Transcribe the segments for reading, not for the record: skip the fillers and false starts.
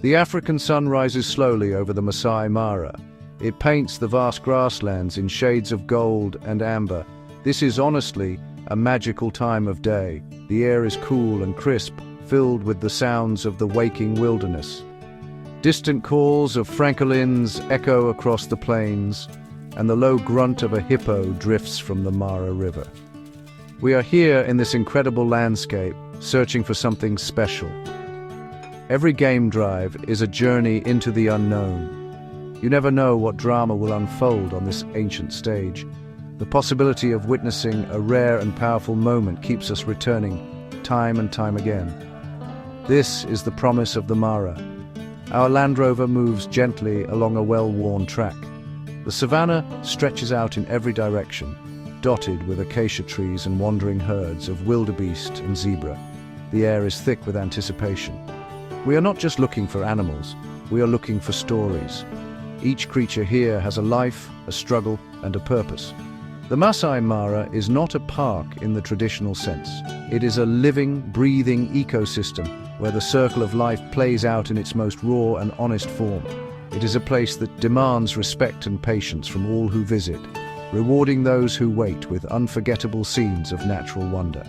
The African sun rises slowly over the Masai Mara. It paints the vast grasslands in shades of gold and amber. This is honestly a magical time of day. The air is cool and crisp, filled with the sounds of the waking wilderness. Distant calls of francolins echo across the plains, and the low grunt of a hippo drifts from the Mara River. We are here in this incredible landscape, searching for something special. Every game drive is a journey into the unknown. You never know what drama will unfold on this ancient stage. The possibility of witnessing a rare and powerful moment keeps us returning time and time again. This is the promise of the Mara. Our Land Rover moves gently along a well-worn track. The savannah stretches out in every direction, dotted with acacia trees and wandering herds of wildebeest and zebra. The air is thick with anticipation. We are not just looking for animals, we are looking for stories. Each creature here has a life, a struggle, and a purpose. The Masai Mara is not a park in the traditional sense. It is a living, breathing ecosystem where the circle of life plays out in its most raw and honest form. It is a place that demands respect and patience from all who visit, rewarding those who wait with unforgettable scenes of natural wonder.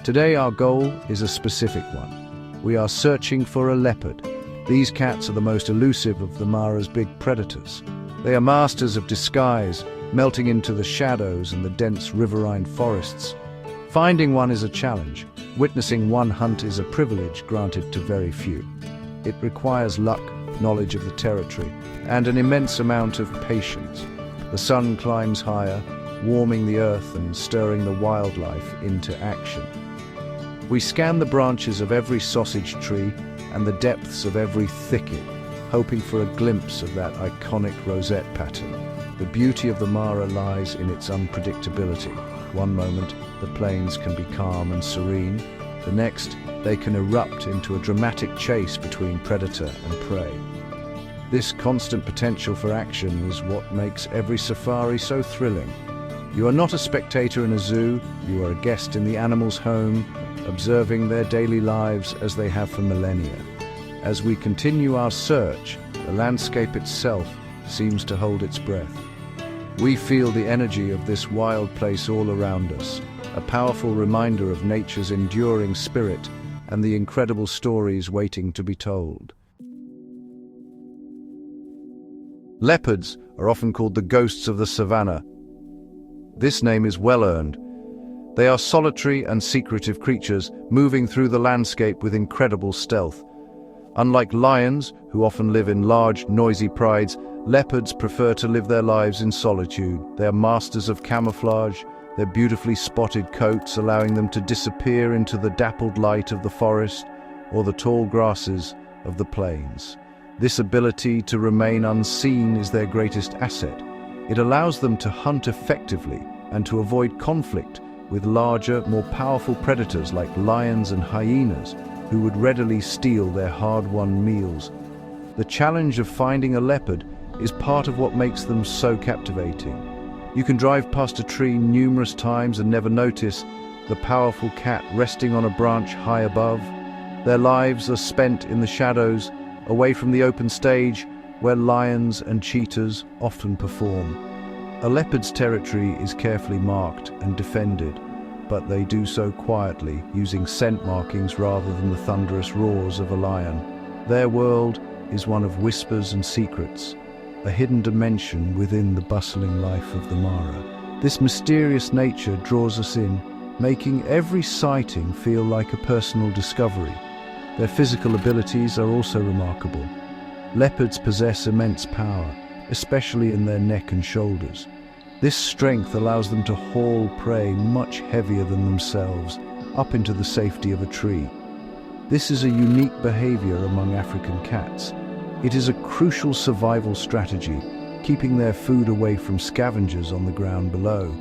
Today our goal is a specific one. We are searching for a leopard. These cats are the most elusive of the Mara's big predators. They are masters of disguise, melting into the shadows and the dense riverine forests. Finding one is a challenge. Witnessing one hunt is a privilege granted to very few. It requires luck, knowledge of the territory, and an immense amount of patience. The sun climbs higher, warming the earth and stirring the wildlife into action. We scan the branches of every sausage tree and the depths of every thicket, hoping for a glimpse of that iconic rosette pattern. The beauty of the Mara lies in its unpredictability. One moment, the plains can be calm and serene. The next, they can erupt into a dramatic chase between predator and prey. This constant potential for action is what makes every safari so thrilling. You are not a spectator in a zoo, you are a guest in the animal's home, observing their daily lives as they have for millennia. As we continue our search, the landscape itself seems to hold its breath. We feel the energy of this wild place all around us, a powerful reminder of nature's enduring spirit and the incredible stories waiting to be told. Leopards are often called the ghosts of the savannah. This name is well earned. They are solitary and secretive creatures, moving through the landscape with incredible stealth. Unlike lions, who often live in large, noisy prides, leopards prefer to live their lives in solitude. They are masters of camouflage, their beautifully spotted coats allowing them to disappear into the dappled light of the forest or the tall grasses of the plains. This ability to remain unseen is their greatest asset. It allows them to hunt effectively and to avoid conflict with larger, more powerful predators like lions and hyenas, who would readily steal their hard-won meals. The challenge of finding a leopard is part of what makes them so captivating. You can drive past a tree numerous times and never notice the powerful cat resting on a branch high above. Their lives are spent in the shadows, away from the open stage where lions and cheetahs often perform. A leopard's territory is carefully marked and defended, but they do so quietly, using scent markings rather than the thunderous roars of a lion. Their world is one of whispers and secrets, a hidden dimension within the bustling life of the Mara. This mysterious nature draws us in, making every sighting feel like a personal discovery. Their physical abilities are also remarkable. Leopards possess immense power, especially in their neck and shoulders. This strength allows them to haul prey much heavier than themselves up into the safety of a tree. This is a unique behavior among African cats. It is a crucial survival strategy, keeping their food away from scavengers on the ground below.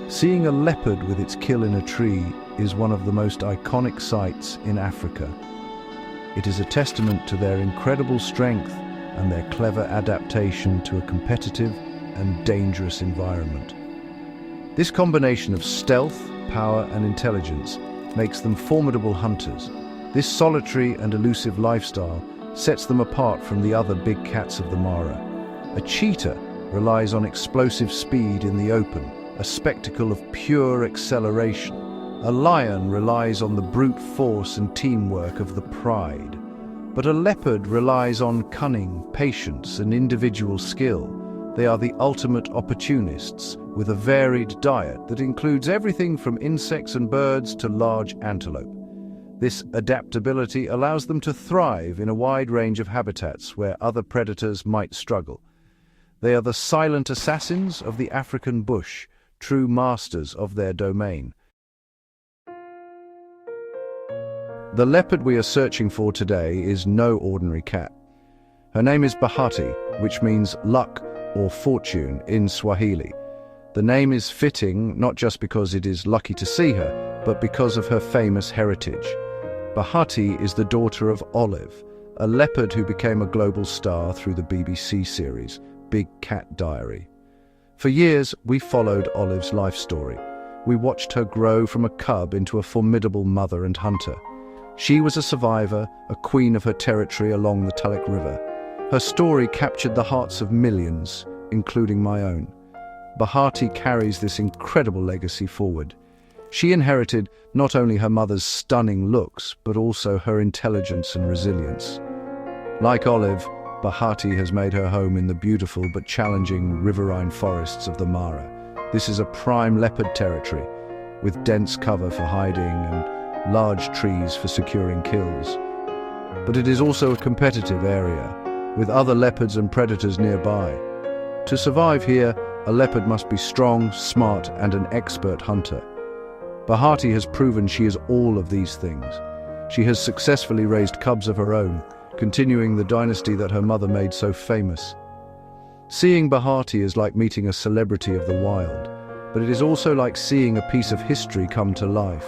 Seeing a leopard with its kill in a tree is one of the most iconic sights in Africa. It is a testament to their incredible strength and their clever adaptation to a competitive and dangerous environment. This combination of stealth, power, and intelligence makes them formidable hunters. This solitary and elusive lifestyle sets them apart from the other big cats of the Mara. A cheetah relies on explosive speed in the open, a spectacle of pure acceleration. A lion relies on the brute force and teamwork of the pride. But a leopard relies on cunning, patience, and individual skill. They are the ultimate opportunists, with a varied diet that includes everything from insects and birds to large antelope. This adaptability allows them to thrive in a wide range of habitats where other predators might struggle. They are the silent assassins of the African bush, true masters of their domain. The leopard we are searching for today is no ordinary cat. Her name is Bahati, which means luck or fortune in Swahili. The name is fitting not just because it is lucky to see her, but because of her famous heritage. Bahati is the daughter of Olive, a leopard who became a global star through the BBC series, Big Cat Diary. For years, we followed Olive's life story. We watched her grow from a cub into a formidable mother and hunter. She was a survivor, a queen of her territory along the Tulloch River. Her story captured the hearts of millions, including my own. Bahati carries this incredible legacy forward. She inherited not only her mother's stunning looks, but also her intelligence and resilience. Like Olive, Bahati has made her home in the beautiful but challenging riverine forests of the Mara. This is a prime leopard territory, with dense cover for hiding and large trees for securing kills. But it is also a competitive area, with other leopards and predators nearby. To survive here, a leopard must be strong, smart, and an expert hunter. Bahati has proven she is all of these things. She has successfully raised cubs of her own, continuing the dynasty that her mother made so famous. Seeing Bahati is like meeting a celebrity of the wild, but it is also like seeing a piece of history come to life.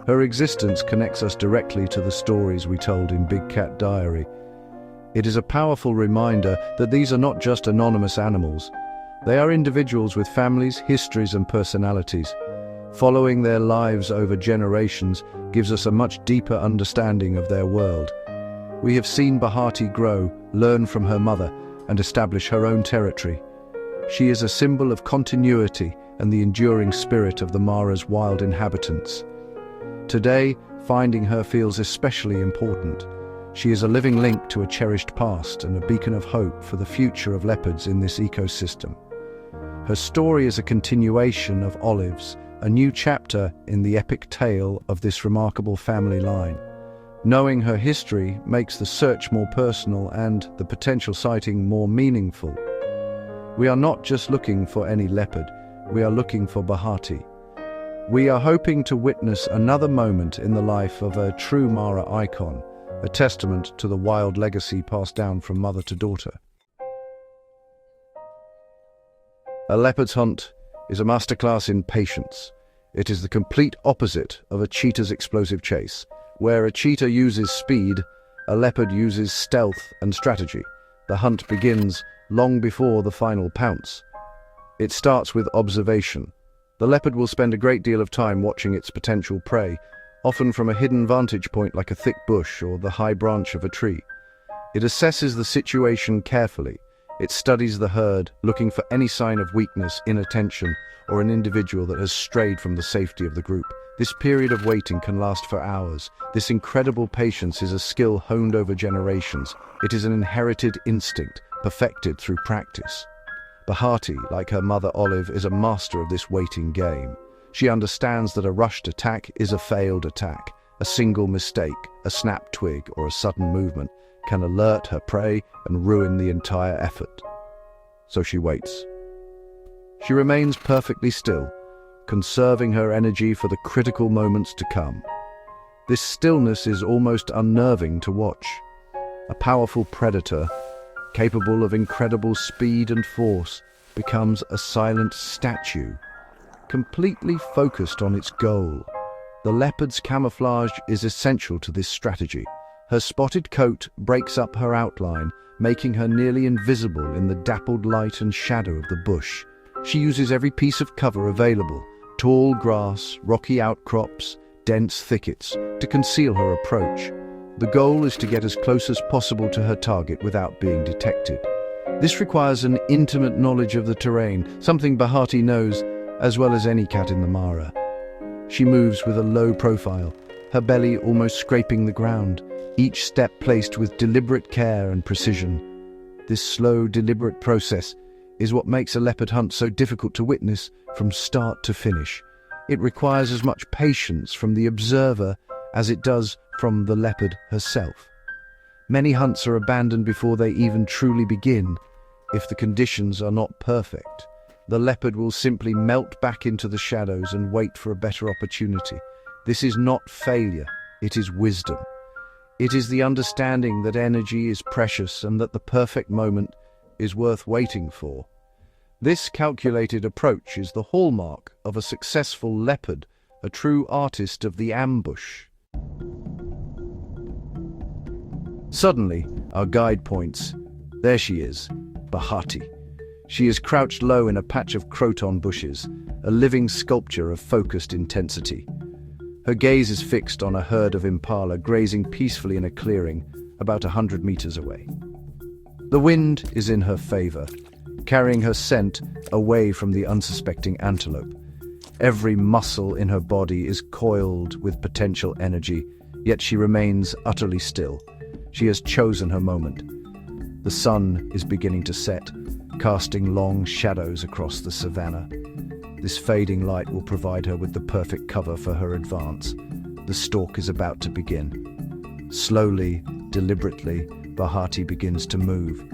Her existence connects us directly to the stories we told in Big Cat Diary. It is a powerful reminder that these are not just anonymous animals. They are individuals with families, histories, and personalities. Following their lives over generations gives us a much deeper understanding of their world. We have seen Bahati grow, learn from her mother, and establish her own territory. She is a symbol of continuity and the enduring spirit of the Mara's wild inhabitants. Today, finding her feels especially important. She is a living link to a cherished past and a beacon of hope for the future of leopards in this ecosystem. Her story is a continuation of Olive's, a new chapter in the epic tale of this remarkable family line. Knowing her history makes the search more personal and the potential sighting more meaningful. We are not just looking for any leopard, we are looking for Bahati. We are hoping to witness another moment in the life of a true Mara icon, a testament to the wild legacy passed down from mother to daughter. A leopard's hunt is a masterclass in patience. It is the complete opposite of a cheetah's explosive chase. Where a cheetah uses speed, a leopard uses stealth and strategy. The hunt begins long before the final pounce. It starts with observation. The leopard will spend a great deal of time watching its potential prey, often from a hidden vantage point like a thick bush or the high branch of a tree. It assesses the situation carefully. It studies the herd, looking for any sign of weakness, inattention, or an individual that has strayed from the safety of the group. This period of waiting can last for hours. This incredible patience is a skill honed over generations. It is an inherited instinct, perfected through practice. Bahati, like her mother Olive, is a master of this waiting game. She understands that a rushed attack is a failed attack. A single mistake, a snapped twig, or a sudden movement can alert her prey and ruin the entire effort. So she waits. She remains perfectly still, conserving her energy for the critical moments to come. This stillness is almost unnerving to watch. A powerful predator, capable of incredible speed and force, becomes a silent statue, completely focused on its goal. The leopard's camouflage is essential to this strategy. Her spotted coat breaks up her outline, making her nearly invisible in the dappled light and shadow of the bush. She uses every piece of cover available, tall grass, rocky outcrops, dense thickets, to conceal her approach. The goal is to get as close as possible to her target without being detected. This requires an intimate knowledge of the terrain, something Bahati knows as well as any cat in the Mara. She moves with a low profile, her belly almost scraping the ground, each step placed with deliberate care and precision. This slow, deliberate process is what makes a leopard hunt so difficult to witness from start to finish. It requires as much patience from the observer as it does from the leopard herself. Many hunts are abandoned before they even truly begin. If the conditions are not perfect, the leopard will simply melt back into the shadows and wait for a better opportunity. This is not failure, it is wisdom. It is the understanding that energy is precious and that the perfect moment is worth waiting for. This calculated approach is the hallmark of a successful leopard, a true artist of the ambush. Suddenly, our guide points. There she is, Bahati. She is crouched low in a patch of croton bushes, a living sculpture of focused intensity. Her gaze is fixed on a herd of impala grazing peacefully in a clearing about 100 meters away. The wind is in her favor, carrying her scent away from the unsuspecting antelope. Every muscle in her body is coiled with potential energy, yet she remains utterly still. She has chosen her moment. The sun is beginning to set, casting long shadows across the savannah. This fading light will provide her with the perfect cover for her advance. The stalk is about to begin. Slowly, deliberately, Bahati begins to move.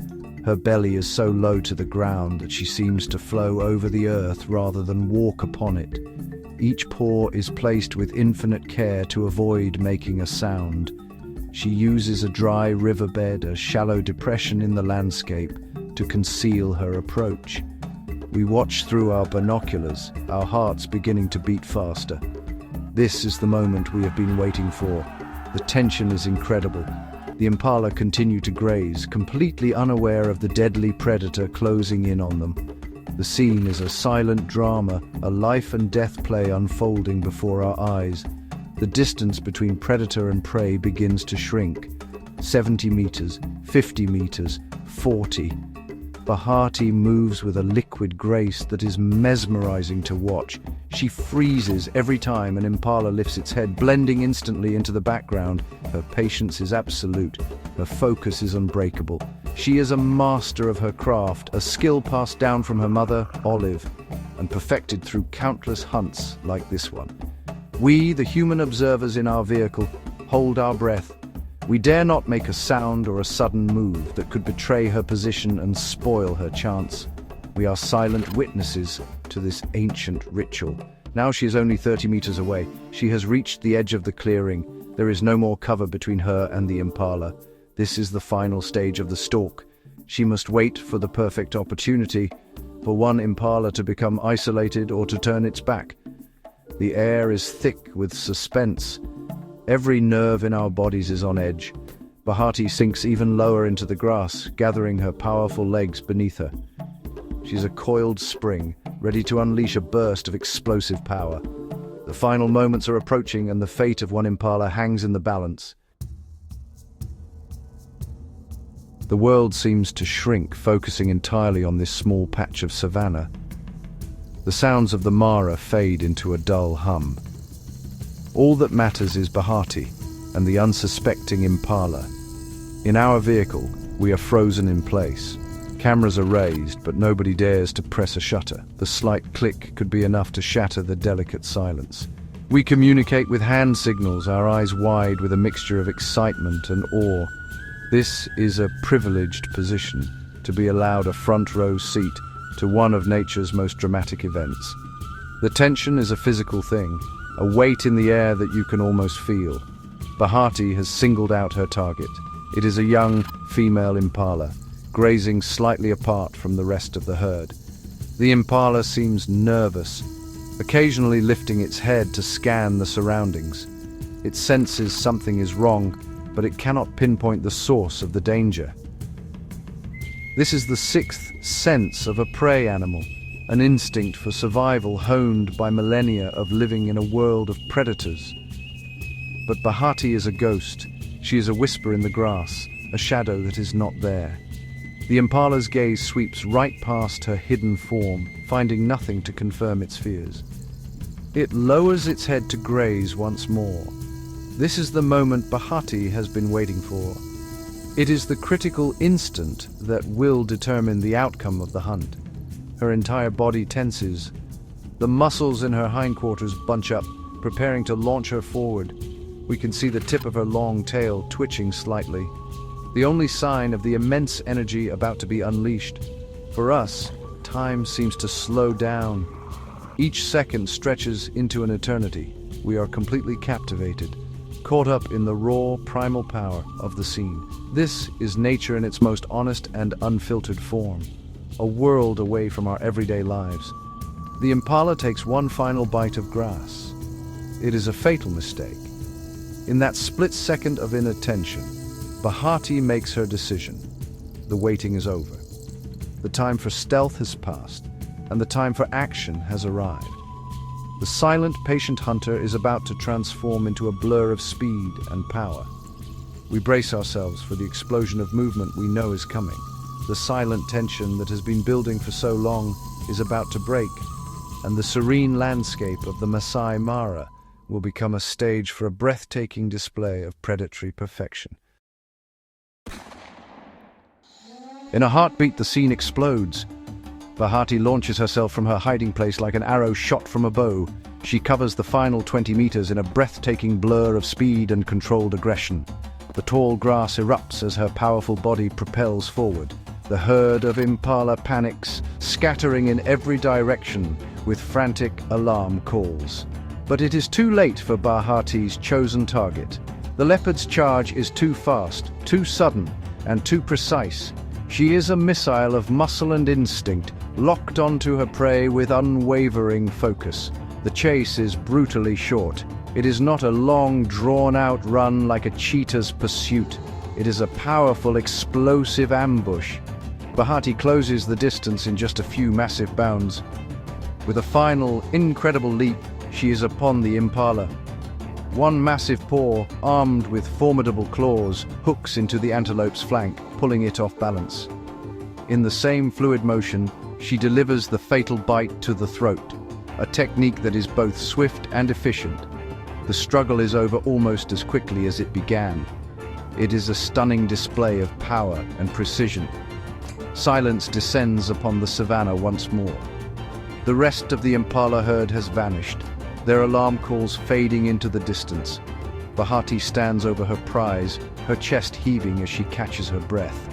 Her belly is so low to the ground that she seems to flow over the earth rather than walk upon it. Each paw is placed with infinite care to avoid making a sound. She uses a dry riverbed, a shallow depression in the landscape, to conceal her approach. We watch through our binoculars, our hearts beginning to beat faster. This is the moment we have been waiting for. The tension is incredible. The impala continue to graze, completely unaware of the deadly predator closing in on them. The scene is a silent drama, a life and death play unfolding before our eyes. The distance between predator and prey begins to shrink. 70 meters, 50 meters, 40. Bahati moves with a liquid grace that is mesmerizing to watch. She freezes every time an impala lifts its head, blending instantly into the background. Her patience is absolute. Her focus is unbreakable. She is a master of her craft, a skill passed down from her mother, Olive, and perfected through countless hunts like this one. We, the human observers in our vehicle, hold our breath. We dare not make a sound or a sudden move that could betray her position and spoil her chance. We are silent witnesses to this ancient ritual. Now she is only 30 meters away. She has reached the edge of the clearing. There is no more cover between her and the impala. This is the final stage of the stalk. She must wait for the perfect opportunity, for one impala to become isolated or to turn its back. The air is thick with suspense. Every nerve in our bodies is on edge. Bahati sinks even lower into the grass, gathering her powerful legs beneath her. She's a coiled spring, ready to unleash a burst of explosive power. The final moments are approaching and the fate of one impala hangs in the balance. The world seems to shrink, focusing entirely on this small patch of savannah. The sounds of the Mara fade into a dull hum. All that matters is Bahati and the unsuspecting impala. In our vehicle, we are frozen in place. Cameras are raised, but nobody dares to press a shutter. The slight click could be enough to shatter the delicate silence. We communicate with hand signals, our eyes wide with a mixture of excitement and awe. This is a privileged position, to be allowed a front row seat to one of nature's most dramatic events. The tension is a physical thing, a weight in the air that you can almost feel. Bahati has singled out her target. It is a young female impala, grazing slightly apart from the rest of the herd. The impala seems nervous, occasionally lifting its head to scan the surroundings. It senses something is wrong, but it cannot pinpoint the source of the danger. This is the sixth sense of a prey animal, an instinct for survival honed by millennia of living in a world of predators. But Bahati is a ghost. She is a whisper in the grass, a shadow that is not there. The impala's gaze sweeps right past her hidden form, finding nothing to confirm its fears. It lowers its head to graze once more. This is the moment Bahati has been waiting for. It is the critical instant that will determine the outcome of the hunt. Her entire body tenses. The muscles in her hindquarters bunch up, preparing to launch her forward. We can see the tip of her long tail twitching slightly, the only sign of the immense energy about to be unleashed. For us, time seems to slow down. Each second stretches into an eternity. We are completely captivated, caught up in the raw, primal power of the scene. This is nature in its most honest and unfiltered form, a world away from our everyday lives. The impala takes one final bite of grass. It is a fatal mistake. In that split second of inattention, Bahati makes her decision. The waiting is over. The time for stealth has passed, and the time for action has arrived. The silent, patient hunter is about to transform into a blur of speed and power. We brace ourselves for the explosion of movement we know is coming. The silent tension that has been building for so long is about to break, and the serene landscape of the Masai Mara will become a stage for a breathtaking display of predatory perfection. In a heartbeat, the scene explodes. Bahati launches herself from her hiding place like an arrow shot from a bow. She covers the final 20 meters in a breathtaking blur of speed and controlled aggression. The tall grass erupts as her powerful body propels forward. The herd of impala panics, scattering in every direction with frantic alarm calls. But it is too late for Bahati's chosen target. The leopard's charge is too fast, too sudden, and too precise. She is a missile of muscle and instinct, locked onto her prey with unwavering focus. The chase is brutally short. It is not a long, drawn-out run like a cheetah's pursuit. It is a powerful, explosive ambush. Bahati closes the distance in just a few massive bounds. With a final, incredible leap, she is upon the impala. One massive paw, armed with formidable claws, hooks into the antelope's flank, pulling it off balance. In the same fluid motion, she delivers the fatal bite to the throat, a technique that is both swift and efficient. The struggle is over almost as quickly as it began. It is a stunning display of power and precision. Silence descends upon the savannah once more. The rest of the impala herd has vanished, their alarm calls fading into the distance. Bahati stands over her prize, her chest heaving as she catches her breath.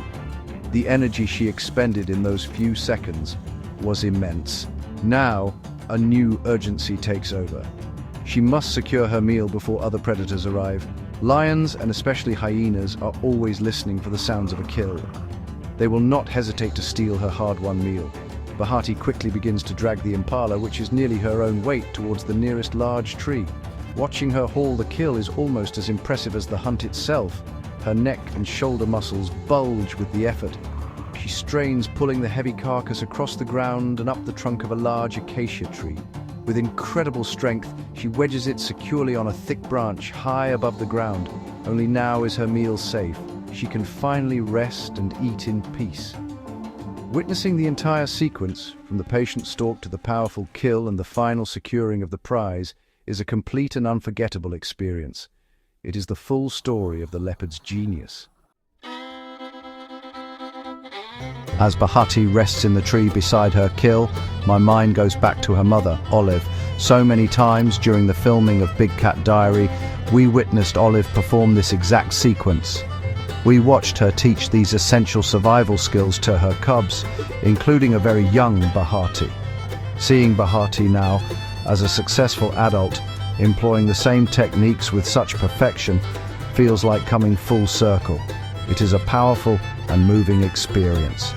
The energy she expended in those few seconds was immense. Now, a new urgency takes over. She must secure her meal before other predators arrive. Lions, and especially hyenas, are always listening for the sounds of a kill. They will not hesitate to steal her hard-won meal. Bahati quickly begins to drag the impala, which is nearly her own weight, towards the nearest large tree. Watching her haul the kill is almost as impressive as the hunt itself. Her neck and shoulder muscles bulge with the effort. She strains, pulling the heavy carcass across the ground and up the trunk of a large acacia tree. With incredible strength, she wedges it securely on a thick branch high above the ground. Only now is her meal safe. She can finally rest and eat in peace. Witnessing the entire sequence, from the patient stalk to the powerful kill and the final securing of the prize, is a complete and unforgettable experience. It is the full story of the leopard's genius. As Bahati rests in the tree beside her kill, my mind goes back to her mother, Olive. So many times during the filming of Big Cat Diary, we witnessed Olive perform this exact sequence. We watched her teach these essential survival skills to her cubs, including a very young Bahati. Seeing Bahati now, as a successful adult, employing the same techniques with such perfection, feels like coming full circle. It is a powerful and moving experience.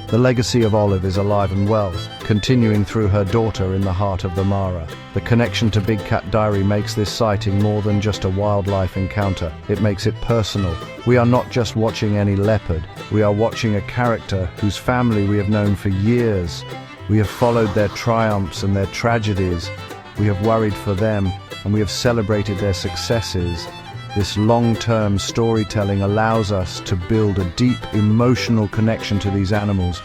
The legacy of Olive is alive and well, continuing through her daughter in the heart of the Mara. The connection to Big Cat Diary makes this sighting more than just a wildlife encounter. It makes it personal. We are not just watching any leopard. We are watching a character whose family we have known for years. We have followed their triumphs and their tragedies. We have worried for them, and we have celebrated their successes. This long-term storytelling allows us to build a deep emotional connection to these animals.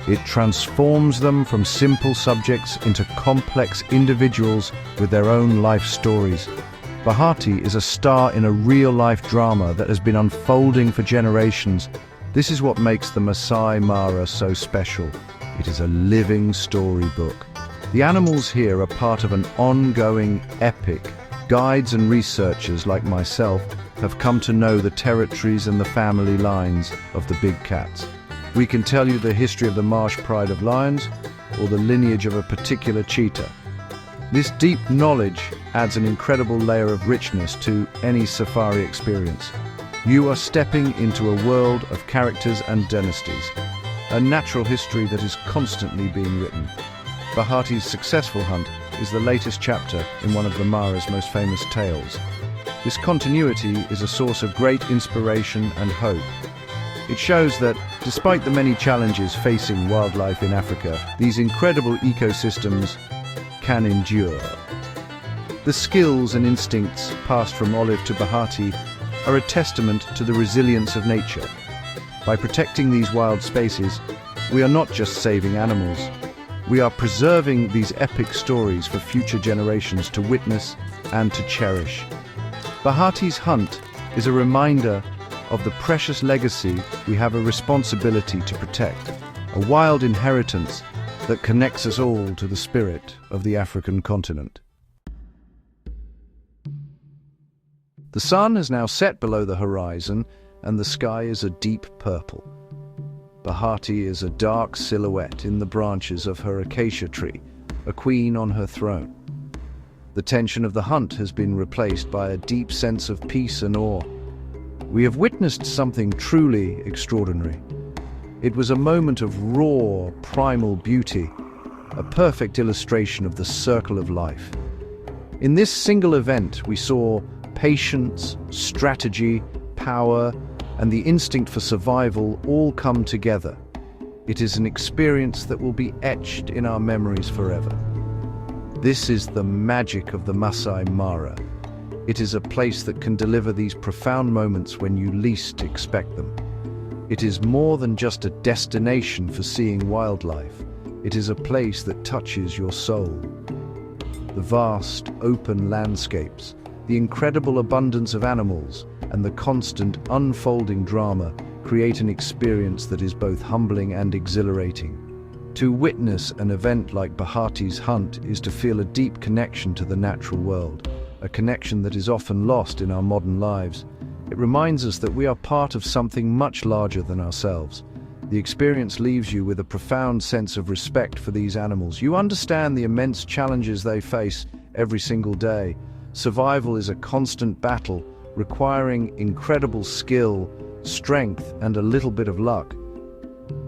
It transforms them from simple subjects into complex individuals with their own life stories. Bahati is a star in a real-life drama that has been unfolding for generations. This is what makes the Masai Mara so special. It is a living storybook. The animals here are part of an ongoing epic. Guides and researchers like myself have come to know the territories and the family lines of the big cats. We can tell you the history of the marsh pride of lions or the lineage of a particular cheetah. This deep knowledge adds an incredible layer of richness to any safari experience. You are stepping into a world of characters and dynasties, a natural history that is constantly being written. Bahati's successful hunt is the latest chapter in one of the Mara's most famous tales. This continuity is a source of great inspiration and hope. It shows that, despite the many challenges facing wildlife in Africa, these incredible ecosystems can endure. The skills and instincts passed from Olive to Bahati are a testament to the resilience of nature. By protecting these wild spaces, we are not just saving animals. We are preserving these epic stories for future generations to witness and to cherish. Bahati's hunt is a reminder of the precious legacy we have a responsibility to protect, a wild inheritance that connects us all to the spirit of the African continent. The sun has now set below the horizon and the sky is a deep purple. Bahati is a dark silhouette in the branches of her acacia tree, a queen on her throne. The tension of the hunt has been replaced by a deep sense of peace and awe. We have witnessed something truly extraordinary. It was a moment of raw, primal beauty, a perfect illustration of the circle of life. In this single event, we saw patience, strategy, power, and the instinct for survival all come together. It is an experience that will be etched in our memories forever. This is the magic of the Masai Mara. It is a place that can deliver these profound moments when you least expect them. It is more than just a destination for seeing wildlife. It is a place that touches your soul. The vast, open landscapes, the incredible abundance of animals, and the constant unfolding drama create an experience that is both humbling and exhilarating. To witness an event like Bahati's hunt is to feel a deep connection to the natural world, a connection that is often lost in our modern lives. It reminds us that we are part of something much larger than ourselves. The experience leaves you with a profound sense of respect for these animals. You understand the immense challenges they face every single day. Survival is a constant battle, requiring incredible skill, strength, and a little bit of luck.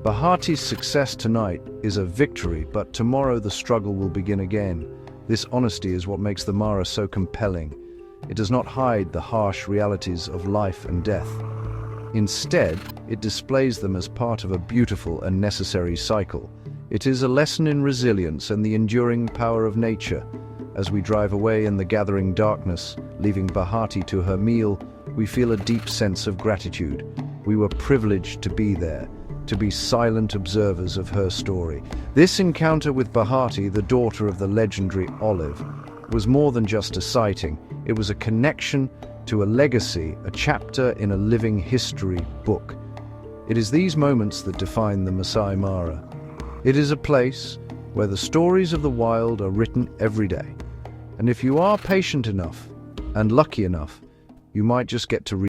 Bahati's success tonight is a victory, but tomorrow the struggle will begin again. This honesty is what makes the Mara so compelling. It does not hide the harsh realities of life and death. Instead, it displays them as part of a beautiful and necessary cycle. It is a lesson in resilience and the enduring power of nature. As we drive away in the gathering darkness, leaving Bahati to her meal, we feel a deep sense of gratitude. We were privileged to be there, to be silent observers of her story. This encounter with Bahati, the daughter of the legendary Olive, was more than just a sighting. It was a connection to a legacy, a chapter in a living history book. It is these moments that define the Masai Mara. It is a place where the stories of the wild are written every day. And if you are patient enough and lucky enough, you might just get to read